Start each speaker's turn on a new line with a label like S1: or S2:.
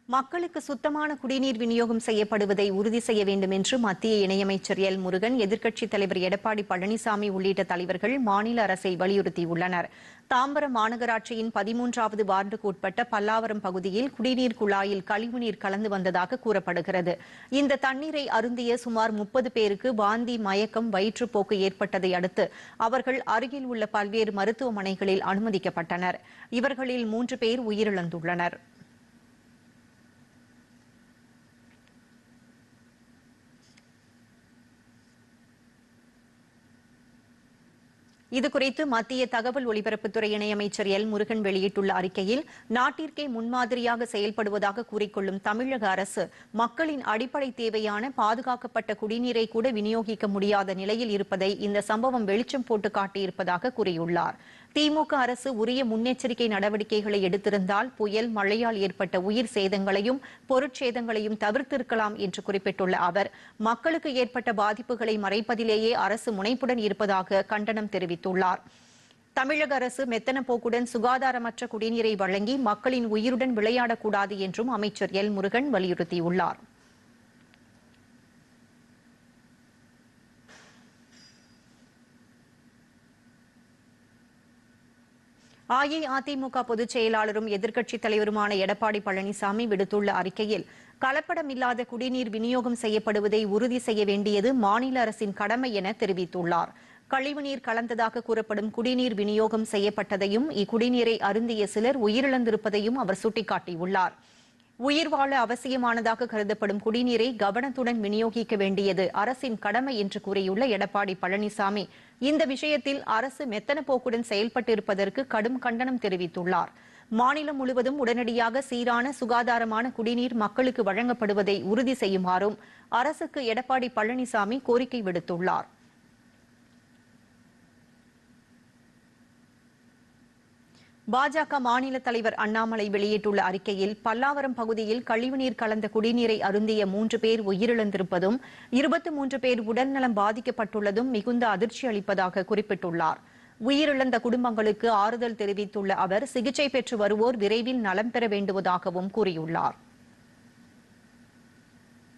S1: மக்களுக்கு சுத்தமான குடிநீர் விநியோகம் செய்யப்படுவதை உறுதி செய்ய வேண்டும் என்று மத்திய இணையமைச்சர் எல் முருகன், எதிர்க்கட்சித் தலைவர் எடப்பாடி பழனிசாமி உள்ளிட்ட தலைவர்கள் மாநில அரசை வலியுறுத்தியுள்ளனர். தாம்பரம் மாநகராட்சியின் 13வது வார்டுக்கு உட்பட்ட பல்லாவரம் பகுதியில் குடிநீர் குழாயில் கழிவுநீர் கலந்து வந்ததாக கூறப்படுகிறது. இந்த தண்ணீரை அருந்திய சுமார் 30 பேருக்கு வாந்தி, மயக்கம், வயிற்றுப்போக்கு ஏற்பட்டதை அடுத்து அவர்கள் அருகில் உள்ள பல்வேறு மருத்துவமனைகளில் அனுமதிக்கப்பட்டனர். இவர்களில் 3 பேர் உயிரிழந்துள்ளனர். இதுகுறித்து மத்திய தகவல் ஒலிபரப்புத்துறை இணையமைச்சர் எல் முருகன் வெளியிட்டுள்ள அறிக்கையில், நாட்டிற்கே முன்மாதிரியாக செயல்படுவதாக கூறிக்கொள்ளும் தமிழக அரசு மக்களின் அடிப்படை தேவையான பாதுகாக்கப்பட்ட குடிநீரை கூட விநியோகிக்க முடியாத நிலையில் இருப்பதை இந்த சம்பவம் வெளிச்சம் போட்டு காட்டியிருப்பதாக கூறியுள்ளார். திமுக அரசு உரிய முன்னெச்சரிக்கை நடவடிக்கைகளை எடுத்திருந்தால் புயல், மழையால் ஏற்பட்ட உயிர் சேதங்களையும் பொருட்சேதங்களையும் தவிர்த்திருக்கலாம் என்று குறிப்பிட்டுள்ள அவர், மக்களுக்கு ஏற்பட்ட பாதிப்புகளை மறைப்பதிலேயே அரசு முனைப்புடன் இருப்பதாக கண்டனம் தெரிவித்துள்ளார். தமிழக அரசு மெத்தன போக்குடன் சுகாதாரமற்ற குடிநீரை வழங்கி மக்களின் உயிருடன் விளையாடக்கூடாது என்றும் அமைச்சர் எல் முருகன் வலியுறுத்தியுள்ளார். அஇஅதிமுக பொதுச் செயலாளரும் எதிர்க்கட்சித் தலைவருமான எடப்பாடி பழனிசாமி விடுத்துள்ள அறிக்கையில், கலப்படமில்லாத குடிநீர் விநியோகம் செய்யப்படுவதை உறுதி செய்ய வேண்டியது மாநில அரசின் கடமை என தெரிவித்துள்ளார். கழிவுநீர் கலந்ததாக கூறப்படும் குடிநீர் விநியோகம் செய்யப்பட்டதையும், இக்குடிநீரை அருந்திய சிலர் உயிரிழந்திருப்பதையும் அவர் சுட்டிக்காட்டியுள்ளார். உயிர் வாழ அவசியமானதாக கருதப்படும் குடிநீரை கவனத்துடன் விநியோகிக்க வேண்டியது அரசின் கடமை என்று கூறியுள்ள எடப்பாடி பழனிசாமி, இந்த விஷயத்தில் அரசு மெத்தன போக்குடன் செயல்பட்டிருப்பதற்கு கடும் கண்டனம் தெரிவித்துள்ளார். மாநிலம் முழுவதும் உடனடியாக சீரான சுகாதாரமான குடிநீர் மக்களுக்கு வழங்கப்படுவதை உறுதி செய்யுமாறும் அரசுக்கு எடப்பாடி பழனிசாமி கோரிக்கை விடுத்துள்ளார். பாஜக மாநில தலைவர் அண்ணாமலை வெளியிட்டுள்ள அறிக்கையில், பல்லாவரம் பகுதியில் கழிவுநீர் கலந்த குடிநீரை அருந்திய 3 பேர் உயிரிழந்திருப்பதும் 23 பேர் உடல்நலம் பாதிக்கப்பட்டுள்ளதும் மிகுந்த அதிர்ச்சி அளிப்பதாக குறிப்பிட்டுள்ளார். உயிரிழந்த குடும்பங்களுக்கு ஆறுதல் தெரிவித்துள்ள அவர், சிகிச்சை பெற்று வருவோர் விரைவில் நலம் பெற வேண்டுவதாகவும் கூறியுள்ளார்.